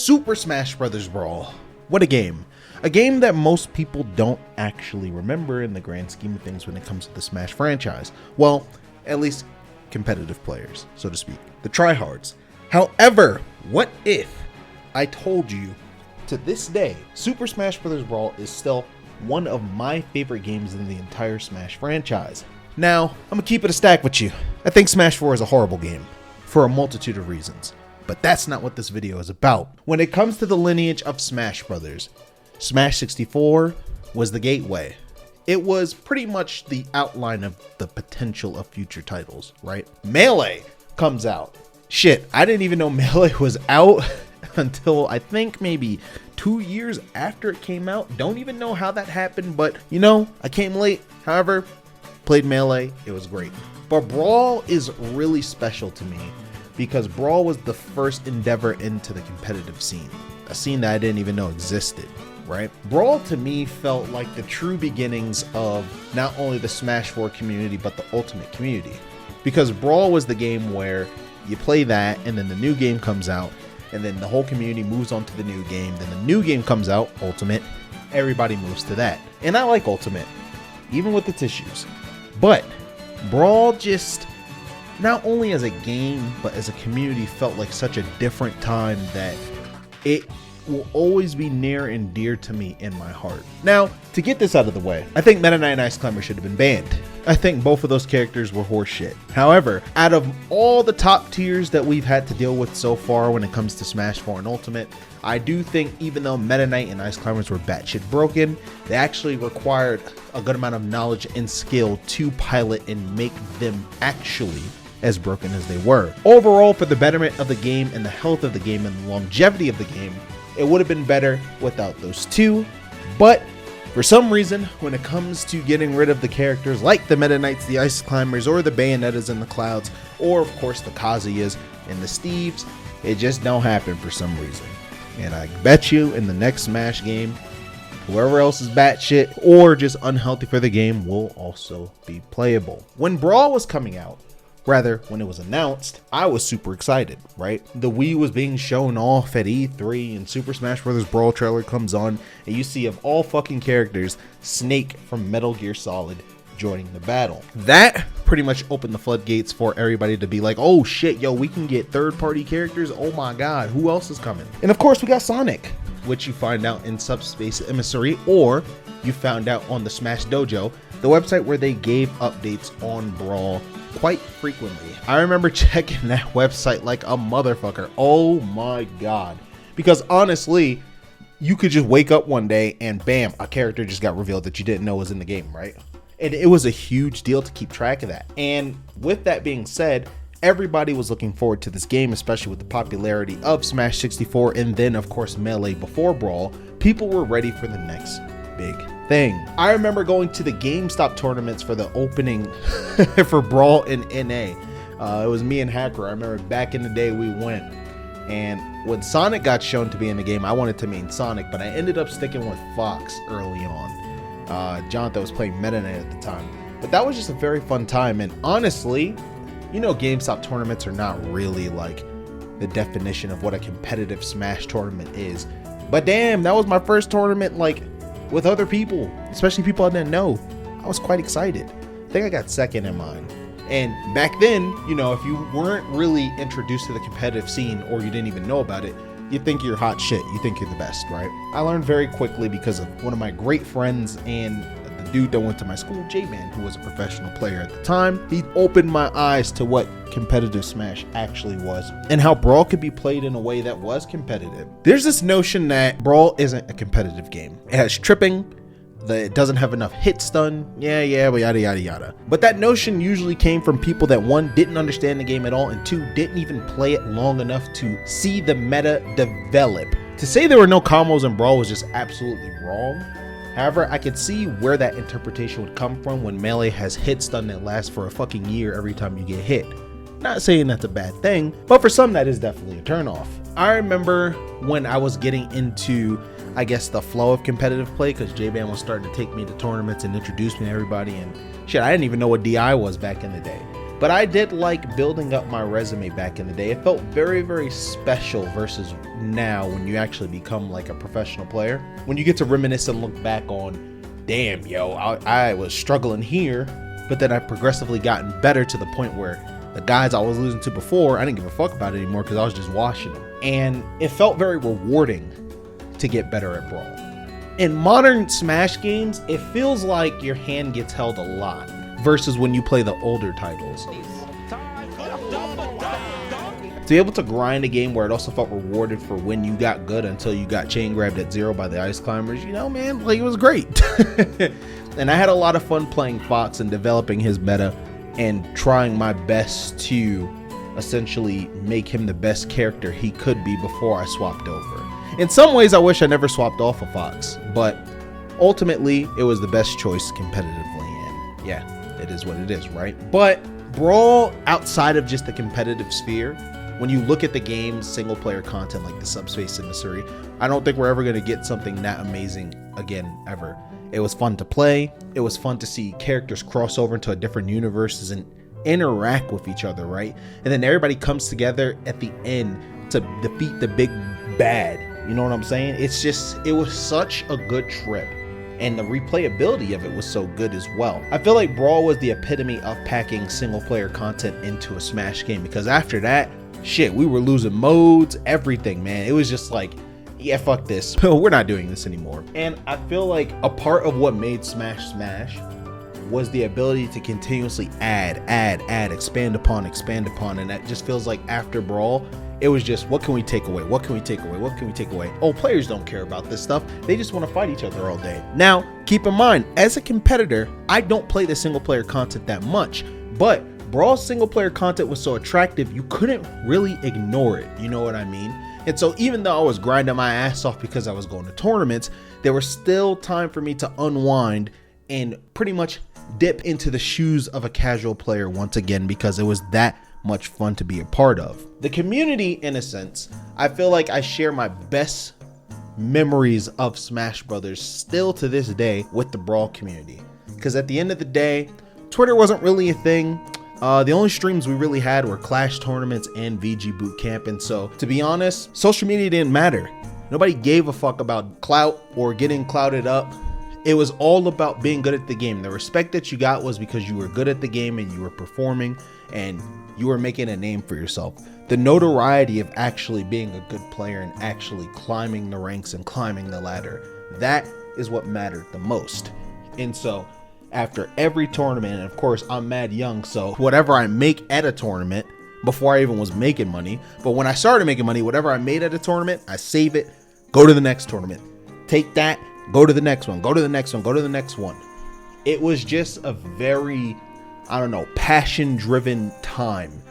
Super Smash Bros. Brawl. What a game. A game that most people don't actually remember in the grand scheme of things when it comes to the Smash franchise. Well, at least competitive players, so to speak. The tryhards. However, what if I told you to this day, Super Smash Bros. Brawl is still one of my favorite games in the entire Smash franchise. Now, I'm gonna keep it a stack with you. I think Smash 4 is a horrible game for a multitude of reasons, but that's not what this video is about. When it comes to the lineage of Smash Brothers, Smash 64 was the gateway. It was pretty much the outline of the potential of future titles, right? Melee comes out. Shit, I didn't even know Melee was out until I think maybe 2 years after it came out. Don't even know how that happened, but you know, I came late. However, played Melee, it was great. But Brawl is really special to me because Brawl was the first endeavor into the competitive scene, a scene that I didn't even know existed, right? Brawl to me felt like the true beginnings of not only the Smash 4 community, but the Ultimate community. Because Brawl was the game where you play that and then the new game comes out and then the whole community moves on to the new game. Then the new game comes out, Ultimate, everybody moves to that. And I like Ultimate, even with its issues. But Brawl just, not only as a game, but as a community, felt like such a different time that it will always be near and dear to me in my heart. Now, to get this out of the way, I think Meta Knight and Ice Climber should have been banned. I think both of those characters were horseshit. However, out of all the top tiers that we've had to deal with so far when it comes to Smash 4 and Ultimate, I do think even though Meta Knight and Ice Climbers were batshit broken, they actually required a good amount of knowledge and skill to pilot and make them actually as broken as they were. Overall, for the betterment of the game and the health of the game and the longevity of the game, it would have been better without those two. But for some reason, when it comes to getting rid of the characters like the Meta Knights, the Ice Climbers, or the Bayonettas and the Clouds, or of course the Kazuyas and the Steves, it just don't happen for some reason. And I bet you in the next Smash game, whoever else is batshit or just unhealthy for the game will also be playable. When Brawl was coming out, rather, when it was announced, I was super excited, right? The Wii was being shown off at E3 and Super Smash Bros. Brawl trailer comes on and you see, of all fucking characters, Snake from Metal Gear Solid joining the battle. That pretty much opened the floodgates for everybody to be like, oh shit, yo, we can get third-party characters. Oh my god, who else is coming? And of course we got Sonic, which you find out in Subspace Emissary, or you found out on the Smash Dojo, the website where they gave updates on Brawl quite frequently. I remember checking that website like a motherfucker. Oh my god. Because honestly, you could just wake up one day and bam, a character just got revealed that you didn't know was in the game, right? And it was a huge deal to keep track of that. And with that being said, everybody was looking forward to this game, especially with the popularity of Smash 64 and then of course Melee before Brawl. People were ready for the next big thing. I remember going to the GameStop tournaments for the opening for Brawl in NA. It was me and Hacker. I remember back in the day we went, and when Sonic got shown to be in the game, I wanted to main Sonic, but I ended up sticking with Fox early on. Jonathan was playing Meta Knight at the time, but that was just a very fun time. And honestly, you know, GameStop tournaments are not really like the definition of what a competitive Smash tournament is, but damn, that was my first tournament like with other people, especially people I didn't know. I was quite excited. I think I got second in mine. And back then, you know, if you weren't really introduced to the competitive scene or you didn't even know about it, you think you're hot shit. You think you're the best, right? I learned very quickly because of one of my great friends and the dude that went to my school, J-Man, who was a professional player at the time. He opened my eyes to what competitive Smash actually was and how Brawl could be played in a way that was competitive. There's this notion that Brawl isn't a competitive game. It has tripping, that it doesn't have enough hit stun, yada yada yada. But that notion usually came from people that one, didn't understand the game at all, and two, didn't even play it long enough to see the meta develop. To say there were no combos in Brawl was just absolutely wrong. However, I could see where that interpretation would come from when Melee has hit stun that lasts for a fucking year every time you get hit. Not saying that's a bad thing, but for some that is definitely a turnoff. I remember when I was getting into, I guess, the flow of competitive play, because J-Man was starting to take me to tournaments and introduce me to everybody, and shit, I didn't even know what DI was back in the day. But I did like building up my resume back in the day. It felt very, very special versus now when you actually become like a professional player. When you get to reminisce and look back on, damn, yo, I was struggling here, but then I progressively gotten better to the point where the guys I was losing to before, I didn't give a fuck about it anymore because I was just washing them. And it felt very rewarding to get better at Brawl. In modern Smash games, it feels like your hand gets held a lot versus when you play the older titles. To be able to grind a game where it also felt rewarded for when you got good until you got chain grabbed at 0 by the Ice Climbers, you know, man, like, it was great. And I had a lot of fun playing Fox and developing his meta and trying my best to essentially make him the best character he could be before I swapped over. In some ways, I wish I never swapped off of Fox, but ultimately, it was the best choice competitively, and yeah, it is what it is, right? But Brawl, outside of just the competitive sphere, when you look at the game's single player content like the Subspace Emissary, I don't think we're ever going to get something that amazing again, ever. It was fun to play. It was fun to see characters cross over into different universes and interact with each other, right? And then everybody comes together at the end to defeat the big bad. You know what I'm saying? It was such a good trip. And the replayability of it was so good as well. I feel like Brawl was the epitome of packing single player content into a Smash game, because after that, shit, we were losing modes, everything, man. It was just like, yeah, fuck this. We're not doing this anymore. And I feel like a part of what made Smash was the ability to continuously add, expand upon. And that just feels like after Brawl, it was just, what can we take away? What can we take away? What can we take away? Oh, players don't care about this stuff. They just want to fight each other all day. Now, keep in mind, as a competitor, I don't play the single player content that much, but Brawl's single player content was so attractive, you couldn't really ignore it. You know what I mean? And so even though I was grinding my ass off because I was going to tournaments, there was still time for me to unwind and pretty much dip into the shoes of a casual player once again, because it was that much fun to be a part of. The community, in a sense, I feel like I share my best memories of Smash Brothers still to this day with the Brawl community, because at the end of the day, Twitter wasn't really a thing. The only streams we really had were Clash tournaments and VG Bootcamp, and so, to be honest, social media didn't matter. Nobody gave a fuck about clout or getting clouted up. It was all about being good at the game. The respect that you got was because you were good at the game and you were performing and you were making a name for yourself. The notoriety of actually being a good player and actually climbing the ranks and climbing the ladder, that is what mattered the most. And so, after every tournament, and of course I'm mad young, so whatever I make at a tournament, before I even was making money, but when I started making money, whatever I made at a tournament, I save it, go to the next tournament, take that, go to the next one, go to the next one, go to the next one. It was just a very, I don't know, passion driven time.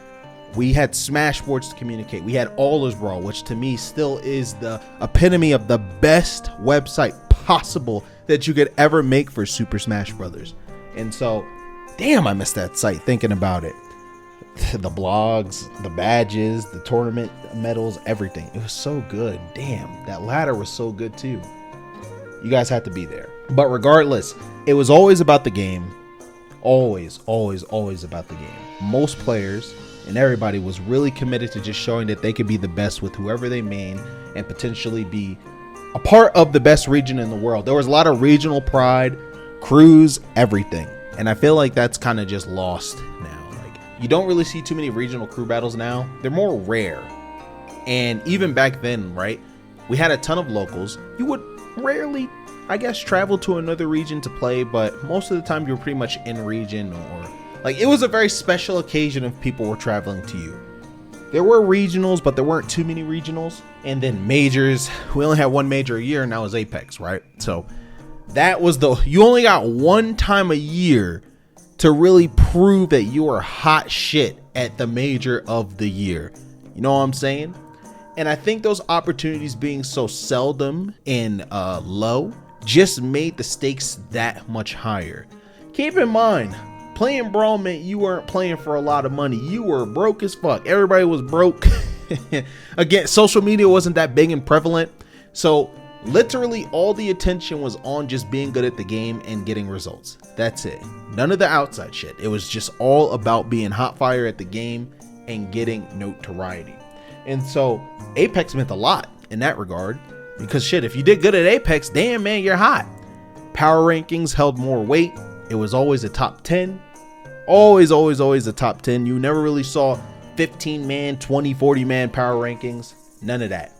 We had Smash boards to communicate. We had Allers Brawl, which to me still is the epitome of the best website possible that you could ever make for Super Smash Brothers. And so, damn, I miss that site thinking about it. The blogs, the badges, the tournament medals, everything. It was so good. Damn, that ladder was so good too. You guys had to be there. But regardless, it was always about the game. Always about the game. Most players and everybody was really committed to just showing that they could be the best with whoever they main and potentially be a part of the best region in the world. There was a lot of regional pride, crews, everything. And I feel like that's kind of just lost now. Like, you don't really see too many regional crew battles now. They're more rare. And even back then, right, we had a ton of locals. You would rarely, I guess, travel to another region to play, but most of the time you were pretty much in region, or like, it was a very special occasion if people were traveling to you. There were regionals, but there weren't too many regionals. And then majors, we only had one major a year, and that was Apex, right? So that was you only got one time a year to really prove that you are hot shit at the major of the year. You know what I'm saying? And I think those opportunities being so seldom and low just made the stakes that much higher. Keep in mind, playing Brawl meant you weren't playing for a lot of money. You were broke as fuck. Everybody was broke. Again, social media wasn't that big and prevalent. So Literally all the attention was on just being good at the game and getting results. That's it. None of the outside shit. It was just all about being hot fire at the game and getting notoriety. And so Apex meant a lot in that regard, because shit, if you did good at Apex, damn man, you're hot. Power rankings held more weight. It was always a top 10. Always a top 10. You never really saw 15 man, 20, 40 man power rankings. None of that.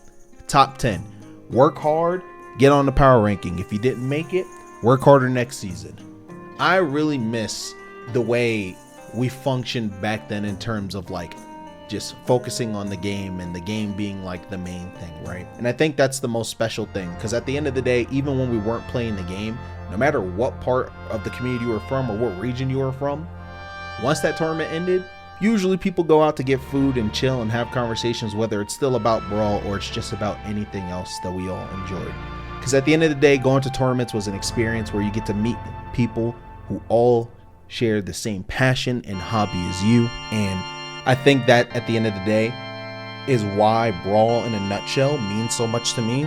Top 10. Work hard, get on the power ranking. If you didn't make it, work harder next season. I really miss the way we functioned back then in terms of like just focusing on the game and the game being like the main thing, right? And I think that's the most special thing, because at the end of the day, even when we weren't playing the game, no matter what part of the community you were from or what region you were from, once that tournament ended, usually people go out to get food and chill and have conversations, whether it's still about Brawl or it's just about anything else that we all enjoyed. Because at the end of the day, going to tournaments was an experience where you get to meet people who all share the same passion and hobby as you. And I think that at the end of the day is why Brawl in a nutshell means so much to me.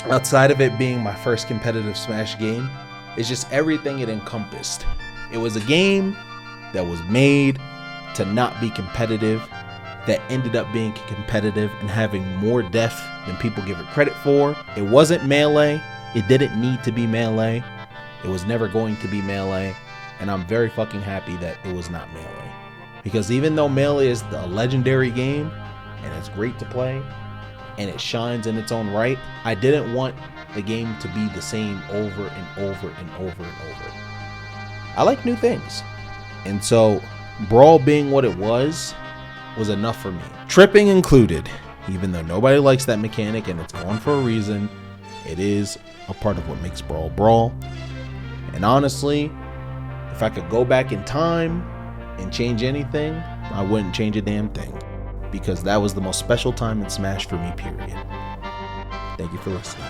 Outside of it being my first competitive Smash game, it's just everything it encompassed. It was a game that was made to not be competitive, that ended up being competitive and having more depth than people give it credit for. It wasn't Melee. It didn't need to be Melee. It was never going to be Melee. And I'm very fucking happy that it was not Melee. Because even though Melee is a legendary game and it's great to play and it shines in its own right, I didn't want the game to be the same over and over and over and over. I like new things. And so Brawl being what it was enough for me. Tripping included. Even though nobody likes that mechanic and it's gone for a reason, it is a part of what makes Brawl Brawl. And honestly, if I could go back in time and change anything, I wouldn't change a damn thing, because that was the most special time in Smash for me, period. Thank you for listening.